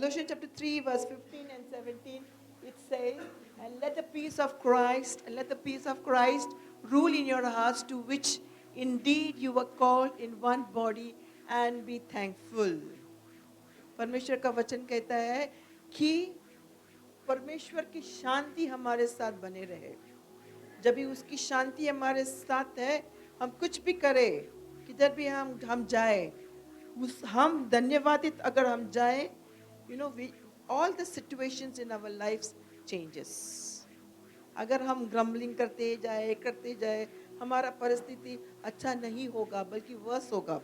Colossians chapter 3, verse 15 and 17, it says, and let the peace of Christ, rule in your hearts, to which indeed you were called in one body, and be thankful. परमेश्वर का वचन कहता है कि परमेश्वर की शांति हमारे साथ बने रहे। जब भी उसकी शांति हमारे साथ है, हम कुछ भी करें, किधर भी हम जाए, हम धन्यवादित अगर हम जाए, we all the situations in our lives changes. अगर हम ग्रम्बलिंग करते जाए, हमारा परिस्थिति अच्छा नहीं होगा, बल्कि वर्स होगा।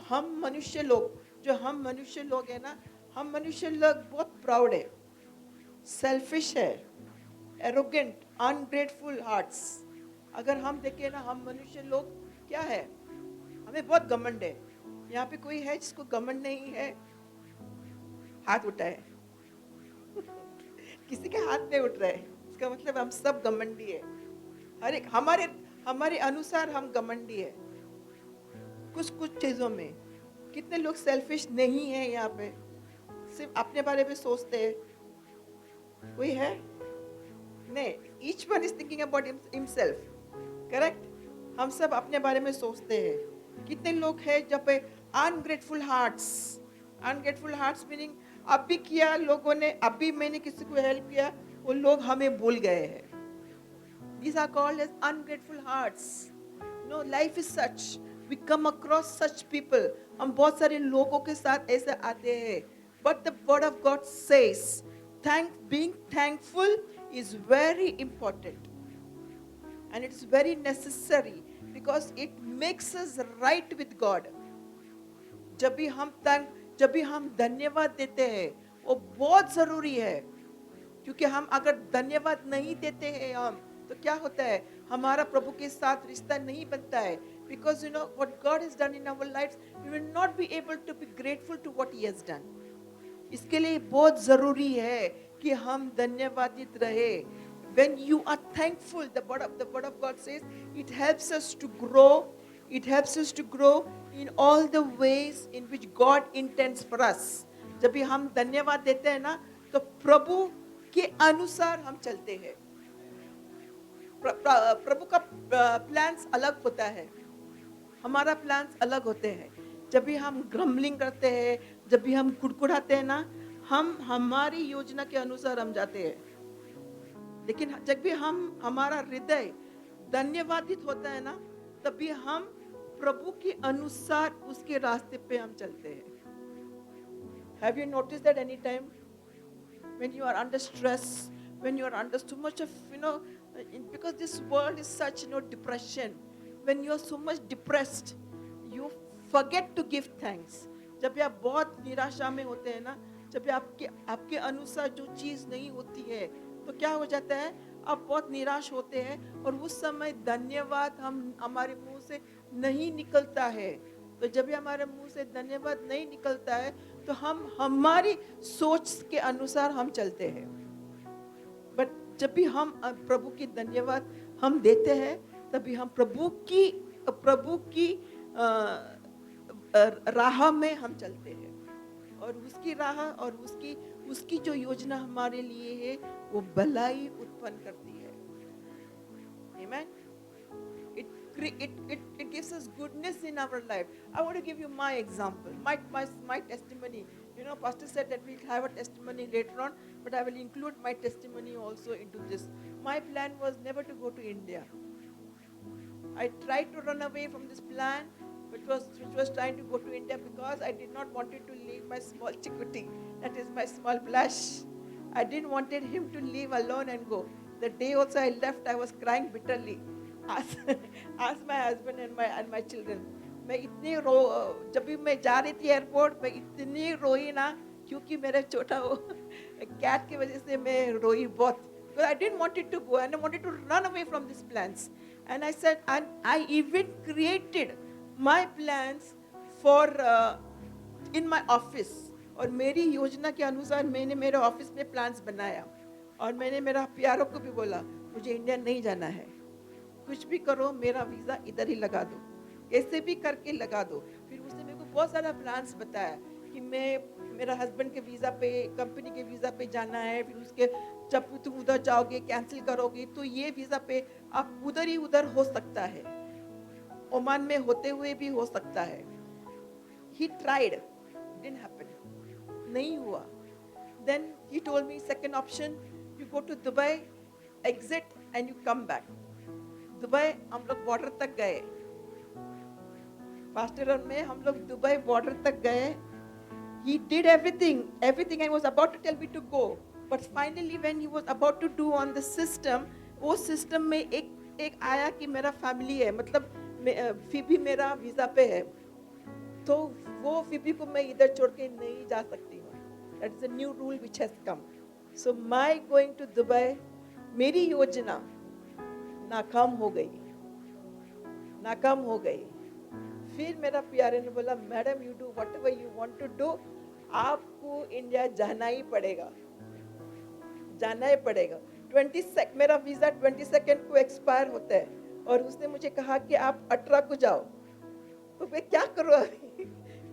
हम मनुष्य लोग है ना, हम मनुष्य लोग बहुत प्राउड है, सेल्फिश है, एरोगेंट, अनग्रेटफुल हार्ट्स। अगर हम देखें ना, हम मनुष्य लोग क्या है, हमें बहुत घमंड है। यहाँ पे कोई है जिसको घमंड नहीं है? हाथ उठाए। किसी के हाथ नहीं उठ रहा है, इसका मतलब हम सब घमंडी है। हर एक हमारे अनुसार हम घमंडी है कुछ चीजों में। कितने लोग सेल्फिश नहीं है यहाँ पे, सिर्फ अपने बारे में सोचते हैं? कोई है? नहीं, each one is thinking about himself, correct? हम सब अपने बारे में सोचते हैं। कितने लोग हैं जब पे ungrateful hearts meaning अभी किया लोगों ने, अभी मैंने किसी को हेल्प किया, वो लोग हमें भूल गए हैं। These are called as ungrateful hearts. No, life is such. We come across such people. हम बहुत सारे लोगों के साथ ऐसे आते हैं. But the word of God says, being thankful is very important. And it's very necessary because it makes us right with God. जब भी हम धन्यवाद देते हैं, वो बहुत जरूरी है। क्योंकि हम अगर धन्यवाद नहीं देते हैं तो क्या होता है, हमारा प्रभु के साथ रिश्ता नहीं बनता है। Because what God has done in our lives, we will not be able to be grateful to what He has done. इसके लिए बहुत जरूरी है कि हम धन्यवादित रहे। When you are thankful, the word of God says, it helps us to grow. It helps us to grow in all the ways in which God intends for us. जब भी हम धन्यवाद देते हैं ना, तो प्रभु के अनुसार हम चलते हैं। प्रभु का प्लान्स अलग होता है, हमारा प्लान्स अलग होते हैं। जब भी हम ग्रम्बलिंग करते हैं, जब भी हम कुड़कुड़ाते हैं ना, हम हमारी योजना के अनुसार हम जाते हैं। लेकिन जब भी हमारा हृदय धन्यवादित होता है ना, तभी हम प्रभु के अनुसार उसके रास्ते पे हम चलते हैं। Have you noticed that any time when you are under stress, when you are under too much of, because this world is such, depression. When you are so much depressed, you forget to give thanks. जब भी आप बहुत निराशा में होते हैं ना, जब भी आपके अनुसार जो चीज़ नहीं होती है, तो क्या हो जाता है, आप बहुत निराश होते हैं और उस समय धन्यवाद हमारे मुंह से नहीं निकलता है। तो जब भी हमारे मुंह से धन्यवाद नहीं निकलता है, तो हम हमारी सोच के अनुसार हम चलते हैं। बट जब भी हम प्रभु की धन्यवाद हम देते हैं, तभी हम प्रभु की राह में हम चलते हैं, और उसकी राह और उसकी जो योजना हमारे लिए है, वो भलाई उत्पन्न करती है। Amen. It gives us goodness in our life. I want to give you my example, my testimony. Pastor said that we'll have a testimony later on, but I will include my testimony also into this. My plan was never to go to India. I tried to run away from this plan, which was trying to go to India, because I did not wanted to leave my small chickutty, that is my small Blash. I didn't wanted him to leave alone and go. The day also I left, I was crying bitterly. Ask my husband and my children. मैं इतनी जब भी मैं जा रही थी airport, मैं इतनी रोई ना, क्योंकि मेरा छोटा वो कैट की वजह से मैं रोई बहुत. Because I didn't want it to go, and I wanted to run away from these plans. And I said, and I even created my plans for in my office. और मेरी योजना के अनुसार मैंने मेरे ऑफिस में प्लान्स बनाया, और मैंने मेरा प्यारों को भी बोला, मुझे इंडिया नहीं जाना है, कुछ भी करो, मेरा वीज़ा इधर ही लगा दो, कैसे भी करके लगा दो। फिर उसने मेरे को बहुत सारा प्लान्स बताया कि मैं मेरा हस्बैंड के वीज़ा पे, कंपनी के वीज़ा पे जाना है, फिर उसके जब तुम उधर जाओगे कैंसिल करोगे तो ये वीज़ा पे आप उधर ही उधर हो सकता है, ओमान में होते हुए भी हो सकता है. He tried, didn't happen, नहीं हुआ. Then he told me second option, you go to Dubai, exit and you come back. Dubai हम लोग बॉर्डर तक गए, पास्टर और मैं हम लोग दुबई बॉर्डर तक गए. He did everything and was about to tell me to go, but finally when he was about to do on the system, वो सिस्टम में एक आया कि मेरा फैमिली है, मतलब फीबी मेरा वीजा पे है, तो वो फीबी को मैं इधर छोड़ के नहीं जा सकती हूँ. That is a new rule which has come. So my going to Dubai, मेरी योजना नाकाम हो गई. फिर मेरा प्यारे ने बोला, madam you do whatever you want to do, आपको इंडिया जाना ही पड़ेगा. 22 मेरा वीजा 22 को एक्सपायर होता है और उसने मुझे कहा कि आप 18 को जाओ. तो मैं क्या करूँ अभी?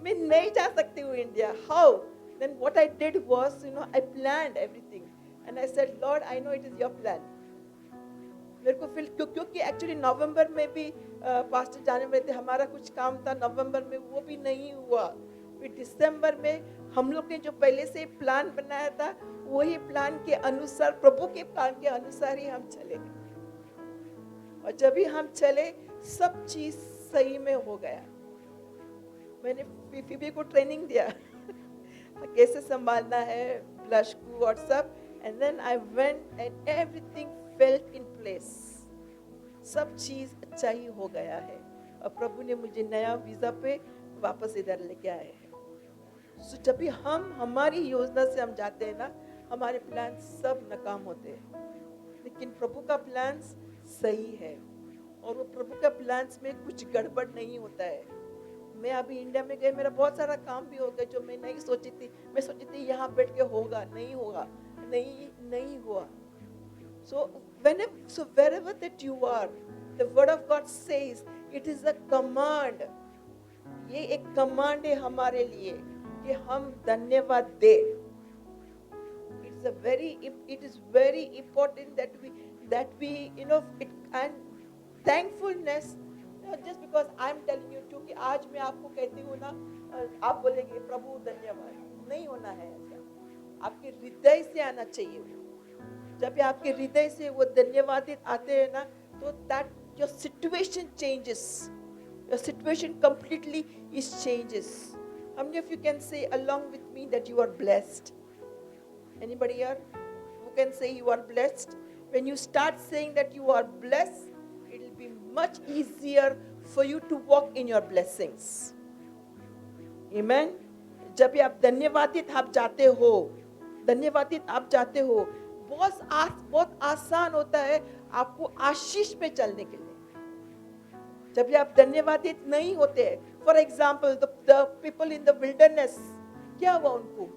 मैं नहीं जा सकती हूँ India. How? Then what I did was, I planned everything and I said, Lord, I know it is your plan. मेरे को फिर क्योंकि एक्चुअली नवंबर में भी पास्टर जाने वाले थे, हमारा कुछ काम था नवंबर में, वो भी नहीं हुआ. फिर दिसंबर में हम लोग ने जो पहले से प्लान बनाया था वही प्लान के अनुसार, प्रभु के प्लान के अनुसार ही हम चले. और जब भी हम चले सब चीज सही में हो गया. मैंने फीबी को ट्रेनिंग दिया कैसे संभालना है ब्लश को और सब. And then I went and everything felt in place. सब चीज अच्छा ही हो गया है और प्रभु ने मुझे नया वीजा पे वापस इधर लेके आए हैं. सो जब भी हम हमारी योजना से हम जाते हैं ना, हमारे प्लान सब नाकाम होते हैं, लेकिन प्रभु का प्लान सही है और वो प्रभु का प्लान में कुछ गड़बड़ नहीं होता है. मैं अभी इंडिया में गई, मेरा बहुत सारा काम भी हो गया जो मैं नहीं सोची थी. मैं सोची थी यहाँ बैठ के होगा, नहीं होगा, नहीं हुआ. So wherever that you are, the word of God says it is a command. ये एक कमांड है हमारे लिए कि हम धन्यवाद दे. It is very important that we it, and thankfulness, just because I'm telling you too कि आज मैं आपको कहती हूँ ना, आप बोलेंगे प्रभु धन्यवाद, नहीं होना है ऐसा. आपके हृदय से आना चाहिए. जब आपके हृदय से वो धन्यवादित आते हैं ना, तो that your situation changes. Your situation completely is changes. How many of you can say along with me that you are blessed? Anybody here who can say you are blessed? When you start saying that you are blessed, it will be much easier for you to walk in your blessings. Amen. जब भी आप धन्यवादित आप जाते हो, बहुत आसान होता है आपको आशीष में चलने के लिए. जब भी आप धन्यवादित नहीं होते हैं, for example the people in the wilderness, क्या हुआ उनको?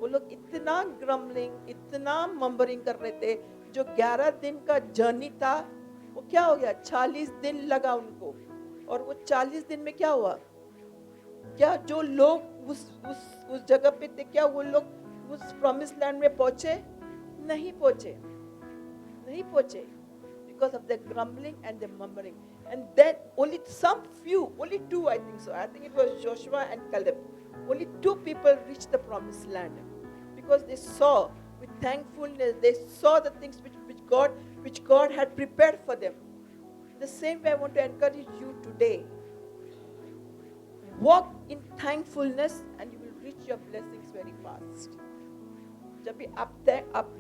वो लोग इतना ग्रम्बलिंग, इतना मम्बरिंग कर रहे थे. जो 11 दिन का जर्नी था वो क्या हो गया, 40 दिन लगा उनको. और वो 40 दिन में क्या हुआ? क्या जो लोग उस जगह पे थे, क्या वो लोग उस प्रॉमिस लैंड में पहुंचे? नहीं पहुंचे. Because of the grumbling and the murmuring. And then only two, I think so. I think it was Joshua and Caleb. Only 2 people reached the promised land because they saw with thankfulness. They saw the things which God had prepared for them. The same way I want to encourage you today. Walk in thankfulness and you will reach your blessings very fast. जब भी आप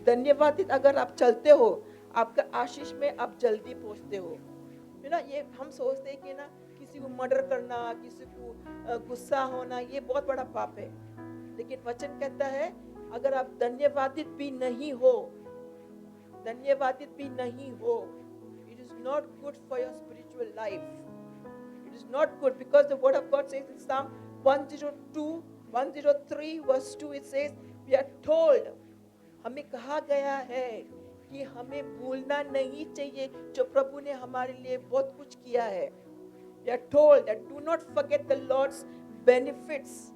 धन्यवादित अगर आप चलते हो, आपका आशीष में आप जल्दी पहुंचते हो. ये हम सोचते हैं कि ना किसी को मर्डर करना, किसी को गुस्सा होना, ये बहुत बड़ा पाप है. लेकिन वचन कहता है अगर आप धन्यवादित भी नहीं हो, it is not good for your spiritual life. It is not good because the word of God says in Psalm 103 verse 2, it says we are told, हमें कहा गया है कि हमें भूलना नहीं चाहिए जो प्रभु ने हमारे लिए बहुत कुछ किया है. We are told that do not forget the Lord's benefits.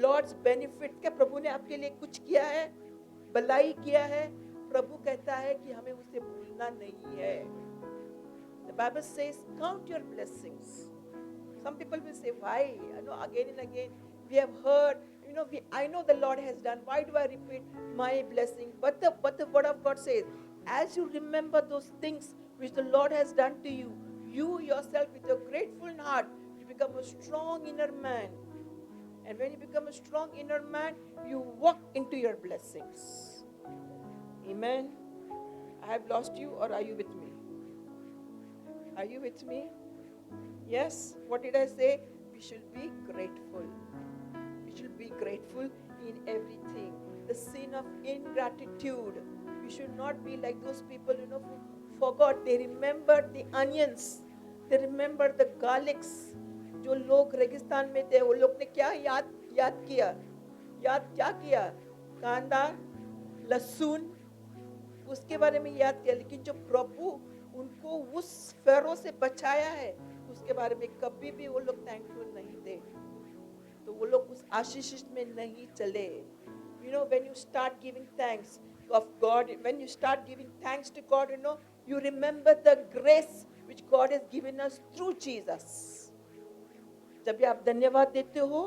Lord's benefit, क्या प्रभु ने आपके लिए कुछ किया है, भलाई किया है? प्रभु कहता है कि हमें उसे भूलना नहीं है. The Bible says, count your blessings. Some people will say, why? You know, again and again, we have heard, you know, I know the Lord has done. Why do I repeat my blessing? But the word of God says, as you remember those things which the Lord has done to you, you yourself with a grateful heart, you become a strong inner man. And when you become a strong inner man, you walk into your blessings. Amen. I have lost you, or are you with me? Are you with me? Yes. What did I say? We should be grateful. We should be grateful in everything. The sin of ingratitude. We should not be like those people, you know, who forgot. They remembered the onions. They remembered the garlics. जो लोग रेगिस्तान में थे, वो लोग ने क्या याद किया? याद क्या किया? कांदा, लहसुन, उसके बारे में याद किया. लेकिन जो प्रभु उनको उस फेरो से बचाया है, उसके बारे में कभी भी वो लोग थैंकफुल नहीं थे. तो वो लोग उस आशीष में नहीं चले. You know, when you start giving thanks of God, when you start giving thanks to God, you know, you remember the grace which God has given us through Jesus. जब भी आप धन्यवाद देते हो,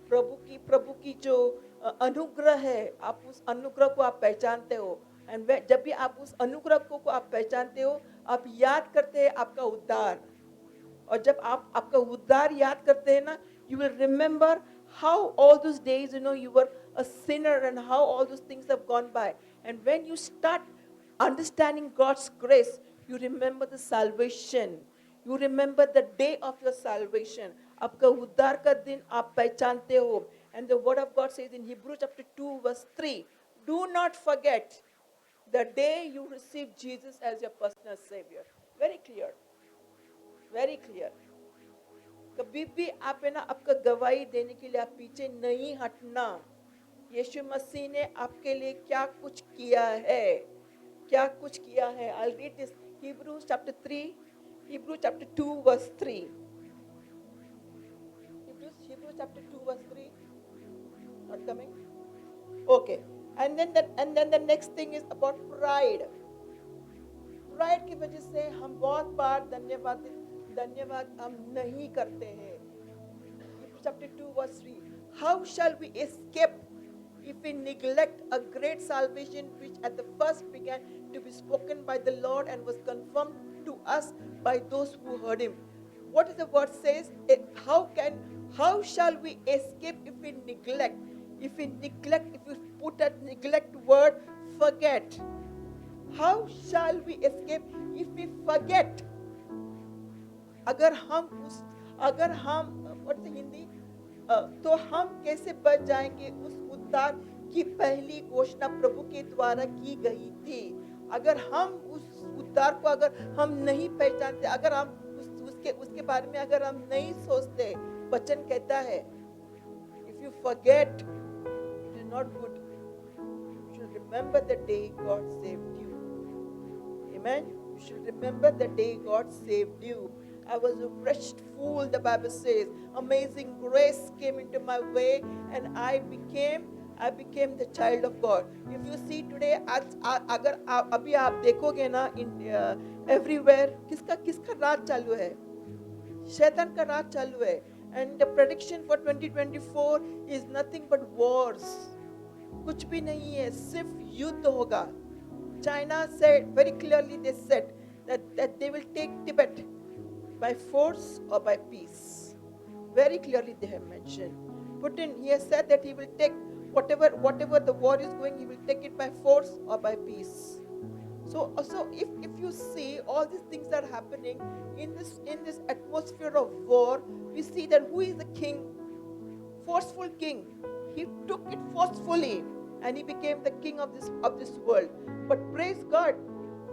प्रभु की जो अनुग्रह है, आप उस अनुग्रह को आप पहचानते हो. एंड जब भी आप उस अनुग्रह को आप पहचानते हो, आप याद करते हैं आपका उद्धार. और जब आप आपका उद्धार याद करते हैं ना, you will remember how all those days, you know, you were a sinner and how all those things have gone by. And when you start understanding God's grace, you remember the salvation. You remember the day of your salvation. आपका उद्धार का दिन आप पहचानते हो. And the word of God says in Hebrews chapter 2 verse 3, do not forget the day you received Jesus as your personal savior. Very clear. Very clear. कभी भी आप है ना, आपका गवाही देने के लिए आप पीछे नहीं हटना. यीशु मसीह ने आपके लिए क्या कुछ किया है, क्या कुछ किया है. I'll read this. Hebrews chapter 2 verse 3. Hebrews chapter 2 verse 3. Not coming? Okay. And then the next thing is about pride. Pride की वजह से हम बहुत बार धन्यवाद हम नहीं करते हैं. Hebrews chapter 2 verse 3. How shall we escape if we neglect a great salvation which at the first began to be spoken by the Lord and was confirmed to us by those who heard him? What is the word says? How shall we escape if we neglect? If we put a neglect word, forget. How shall we escape if we forget? अगर हम हिंदी, तो हम कैसे बच जाएंगे उस उद्धार की पहली घोषणा प्रभु के द्वारा की गई थी. अगर हम उस उद्धार को अगर हम नहीं पहचानते, अगर हम उसके बारे में अगर हम नहीं सोचते, वचन कहता है, if you forget, it is not good. You should remember the day God saved you. Amen. You should remember the day God saved you. I was a wretched fool, the Bible says. Amazing grace came into my way and I became the child of God. If you see today, अगर अभी आप देखोगे ना, everywhere किसका राज चालू है? शैतान का राज चालू है. And the prediction for 2024 is nothing but wars. कुछ भी नहीं है, सिर्फ युद्ध होगा. China said very clearly, they said that they will take Tibet by force or by peace. Very clearly they have mentioned. Putin, he has said that he will take whatever the war is going, he will take it by force or by peace. So if you see all these things are happening in this atmosphere of war, we see that who is the king? Forceful king. He took it forcefully and he became the king of this world. But praise God,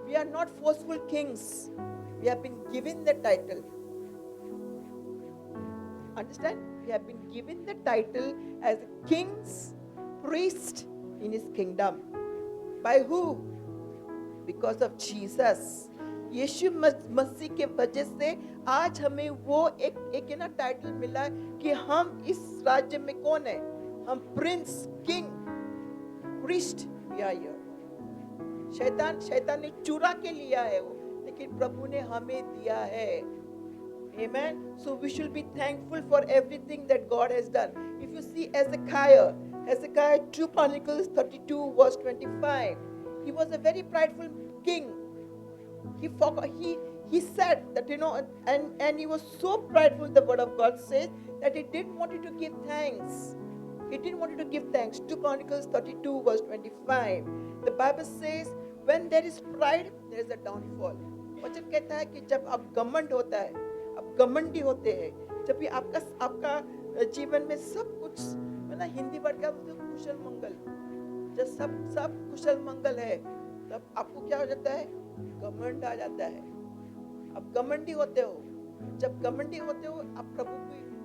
we are not forceful kings. We have been given the title. Understand? We have been given the title as kings, priests in his kingdom. By who? Because of Jesus. यीशु मसीह के वजह से आज हमें वो एक ना title मिला कि हम इस राज्य में कौन है? हम prince, king, priest, we are here. शैतान ने चुरा के लिया है वो, लेकिन प्रभु ने हमें दिया है। Amen. So we should be thankful for everything that God has done. If you see Hezekiah 2 Chronicles 32 verse 25, he was a very prideful king. He said that, and he was so prideful, the word of God says, that he didn't want you to give thanks. He didn't want you to give thanks. 2 Chronicles 32 verse 25. The Bible says, when there is pride, there is a downfall. वचन कहता है कि जब आप घमंड होता है, आप घमंडी होते हैं, जब भी आपका जीवन में सब कुछ, ना हिंदी वर्ड का मतलब कुशल मंगल, जब सब कुशल मंगल है, तब आपको क्या हो जाता है? घमंड आ जाता है। आप घमंडी होते हो। जब घमंडी होते हो, आप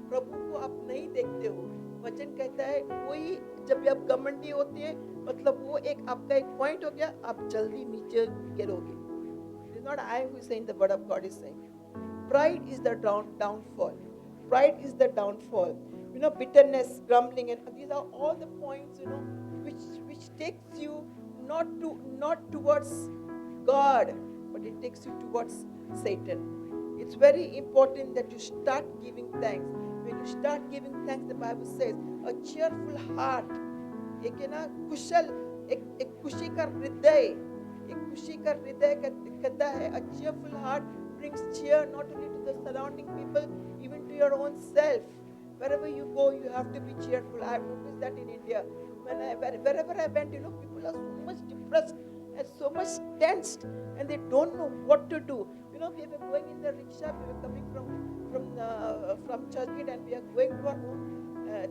प्रभु को आप नहीं देखते हो। वचन कहता है कोई, जब भी आप घमंडी होते हैं, मतलब वो आपका एक पॉइंट हो गया, आप जल्दी नीचे गिरोगे। It is not I who is saying, the word of God is saying. Pride is the downfall. Pride is the downfall. Bitterness, grumbling, and these are all the points, which takes you not towards God, but it takes you towards Satan. It's very important that you start giving thanks. When you start giving thanks, the Bible says, a cheerful heart, एक है ना कुशल, एक खुशी का हृदय, कहता है, a cheerful heart brings cheer not only to the surrounding people, even to your own self. Wherever you go, you have to be cheerful. I have noticed that in India. Wherever I went, people are so much depressed and so much tensed, and they don't know what to do. We were going in the rickshaw. We were coming from Churchgate, and we are going to our home.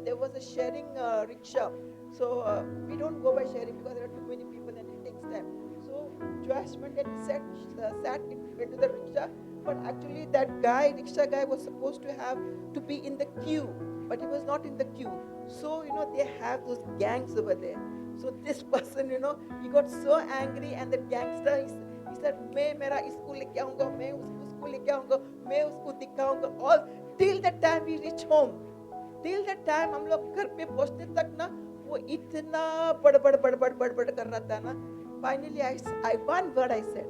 There was a sharing rickshaw. So we don't go by sharing because there are too many people and it takes time. So Josh went and sat into the rickshaw. But actually that rickshaw guy was supposed to be in the queue, but he was not in the queue. So, they have those gangs over there. So this person, he got so angry, and the gangster, he said, मैं मेरा इसको लेके आऊँगा, मैं उसको लेके आऊँगा, मैं उसको दिखाऊँगा, all till the time we reach home. Till the time हम लोग घर पे पहुँचने तक ना, वो इतना बड़बड़ कर रहा था ना. Finally, I one word I said.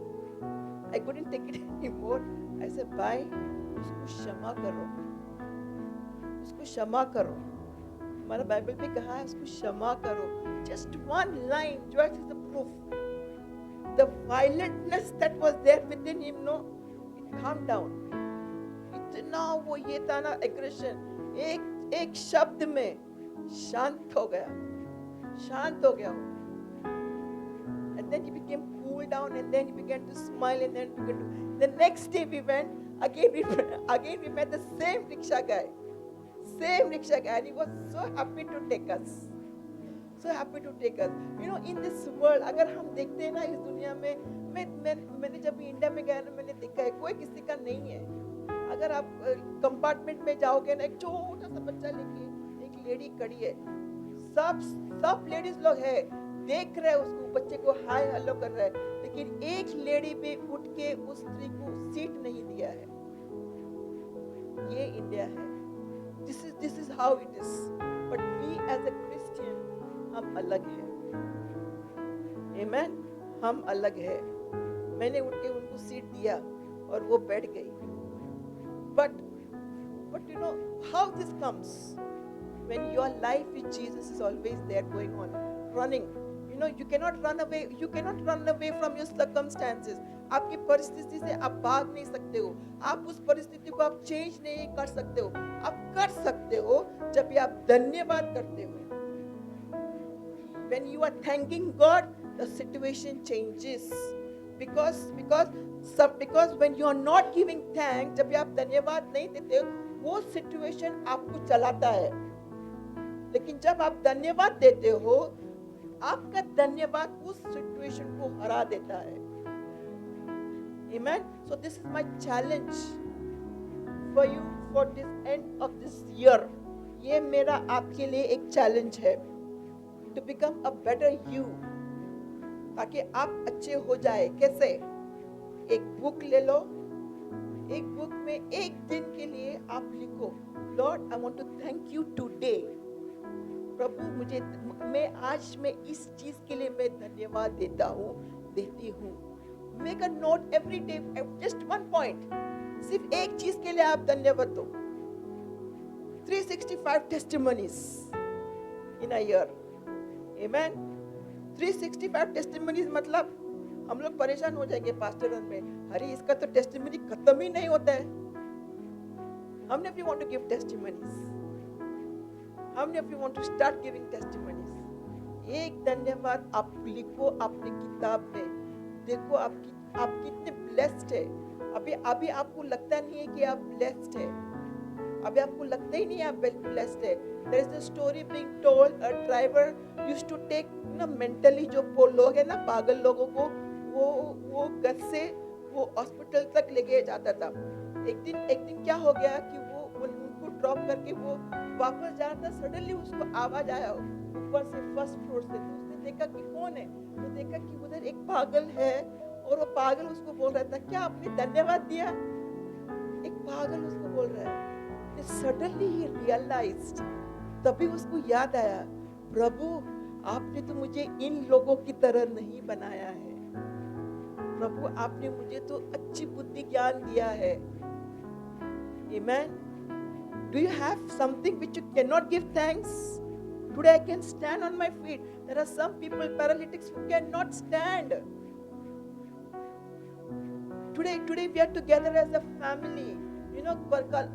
I couldn't take it anymore. I said, भाई, उसको क्षमा करो. हमारा बाइबल में कहा है उसको क्षमा करो. Just one line, Josh is the proof. The violentness that was there within him, it calmed down. इतना वो ये था ना aggression, एक शब्द में शांत हो गया. And then he became cool down, and then he began to smile, and then the next day we went again. We met the same rickshaw guy, and he was so happy to take us. In this world, अगर हम देखते हैं ना इस दुनिया में, मैंने जब इंडिया में गया ना, मैंने देखा है कोई किसी का नहीं है. अगर आप कंपार्टमेंट में जाओगे ना, एक छोटा सा बच्चा लेके एक लेडी खड़ी है, सब लेडीज लोग है, देख रहे हैं उसको, बच्चे को हाय हेलो कर रहे हैं, लेकिन एक लेडी भी उठ के उस स्त्री को सीट नहीं दिया है. ये इंडिया है. This is how it is. But we as a Christian, हम अलग हैं. Amen. हम अलग हैं. मैंने उठ के उनको सीट दिया और वो बैठ गई. But how this comes when your life with Jesus is always there going on, running. You cannot run away from your circumstances. आपकी परिस्थिति से आप भाग नहीं सकते हो. आप उस परिस्थिति को आप चेंज नहीं कर सकते हो. आप कर सकते हो जब भी आप धन्यवाद करते हो. When you are thanking God, the situation changes. Because when you are not giving thanks, जब भी आप धन्यवाद नहीं देते हो, वो situation आपको चलाता है. लेकिन जब आप धन्यवाद देते हो, आपका धन्यवाद उस सिचुएशन को हरा देता है. Amen. So this is my challenge for you for this end of this year. ये मेरा आपके लिए एक चैलेंज है. To become a better you. ताकि आप अच्छे हो जाए. कैसे? एक बुक ले लो. एक बुक में एक दिन के लिए आप लिखो, Lord, I want to thank you today प्रभु मुझे, मैं इस चीज के लिए मैं धन्यवाद देती हूँ. Make a note every day, just one point, सिर्फ एक चीज के लिए आप धन्यवाद दो. 365 testimonies in a year. Amen. 365 testimonies मतलब हम लोग परेशान हो जाएंगे पास्टर में, अरे इसका तो टेस्टिमनी खत्म ही नहीं होता है. How many of you want to give testimonies? How many of you want to start giving testimonies? एक धन्यवाद आप लिखो अपनी किताब में. देखो आप कितने ब्लेस्ड है. अभी आपको लगता नहीं है कि आप ब्लेस्ड है. अभी आपको लगता ही नहीं है आप ब्लेस्ड है. There is a story being told. A driver used to take mentally जो लोग है ना, पागल लोगों को वो घर से वो हॉस्पिटल तक लेके जाता था. एक दिन क्या हो गया कि वो उनको ड्रॉप करके वो वापस जा रहा था. सडनली उसको आवाज आया ऊपर से, फर्स्ट फ्लोर से. तो उसने देखा कि कौन है. तो देखा कि उधर एक पागल है और वो पागल उसको बोल रहा था, क्या आपने धन्यवाद दिया. एक पागल उसको बोल रहा है. सडनली ही रियलाइज्ड, तभी उसको याद आया, प्रभु आपने तो मुझे इन लोगों की तरह नहीं बनाया है. प्रभु आपने मुझे तो अच्छी बुद्धि ज्ञान दिया है. Amen. Do you have something which you cannot give thanks? Today I can stand on my feet. There are some people, paralytics, who cannot stand. Today we are together as a family. You know,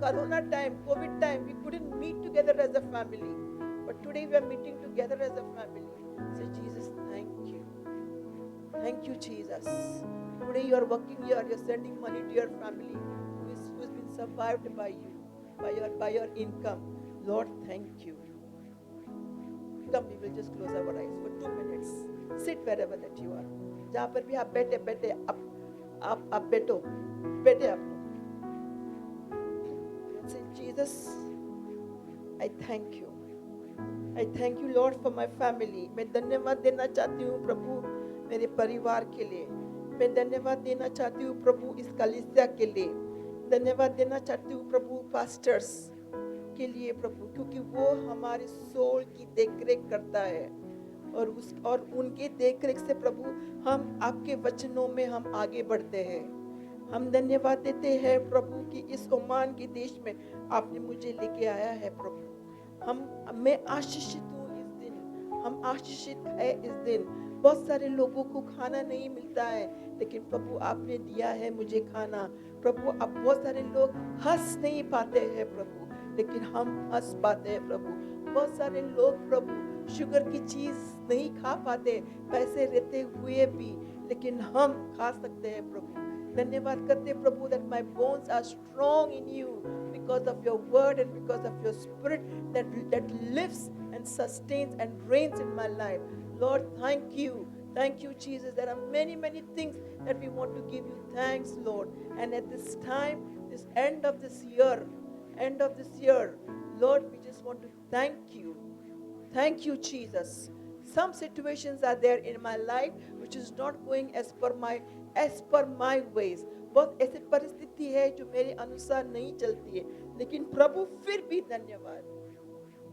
Corona time, COVID time, we couldn't meet together as a family. But today we are meeting together as a family. Say, Jesus, thank you. Thank you, Jesus. Today you are working here, you are sending money to your family who has been survived by you, by your income. Lord, thank you. Come, we will just close our eyes for 2 minutes. Sit wherever that you are. जहाँ पर भी आप बैठे आप बैठे आप. Say, Jesus, I thank you. I thank you, Lord, for my family. मैं धन्यवाद देना चाहती हूँ प्रभु मेरे परिवार के लिए. मैं धन्यवाद देना चाहती हूँ प्रभु इस कलीसिया के लिए. धन्यवाद देना चाहती हूँ प्रभु पास्टर्स के लिए प्रभु, क्योंकि वो हमारे सोल की देखरेख करता है और उनके देखरेख से प्रभु हम आपके वचनों में हम आगे बढ़ते हैं. हम धन्यवाद देते हैं प्रभु कि इस ओमान के देश में आपने मुझे लेके आया है प्रभु. मैं आशीषित हूँ इस दिन. हम आशीषित है इस दिन. बहुत सारे लोगों को खाना नहीं मिलता है, लेकिन प्रभु आपने दिया है मुझे खाना. प्रभु अब बहुत सारे लोग हंस नहीं पाते हैं प्रभु, लेकिन हम हंस पाते हैं प्रभु. बहुत सारे लोग प्रभु शुगर की चीज नहीं खा पाते पैसे रहते हुए भी, लेकिन हम खा सकते हैं प्रभु. धन्यवाद करते हैं प्रभु that my bones are strong in you because of your word and because of your spirit that lives and sustains and reigns in my life. Lord, thank you. Thank you, Jesus. There are many things that we want to give you thanks, Lord. And at this time, this end of this year, Lord, we just want to thank you. Thank you, Jesus. Some situations are there in my life which is not going as per my ways. बहुत ऐसी परिस्थिति है जो मेरे अनुसार नहीं चलती है, लेकिन प्रभु फिर भी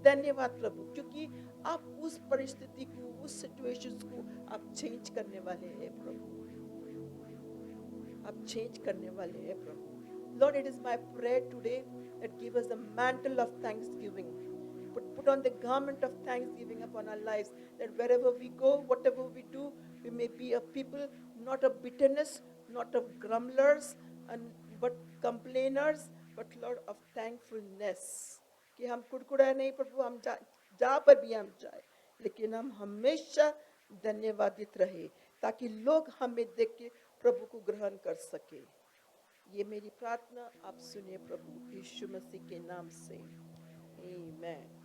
धन्यवाद प्रभु, क्योंकि आप उस परिस्थिति को, उस सिचुएशंस को आप चेंज करने वाले हैं प्रभु. आप चेंज करने वाले हैं प्रभु. Lord, it is my prayer today that give us a mantle of thanksgiving. Put on the garment of thanksgiving upon our lives, that wherever we go, whatever we do, we may be a people not of bitterness, not of grumblers, but complainers, but Lord of thankfulness. कि हम कुड़कुड़ा नहीं प्रभु, हम जहाँ पर भी हम जाए, लेकिन हम हमेशा धन्यवादित रहे, ताकि लोग हमें देख के प्रभु को ग्रहण कर सके. ये मेरी प्रार्थना आप सुनिए प्रभु यीशु मसीह के नाम से. आमीन.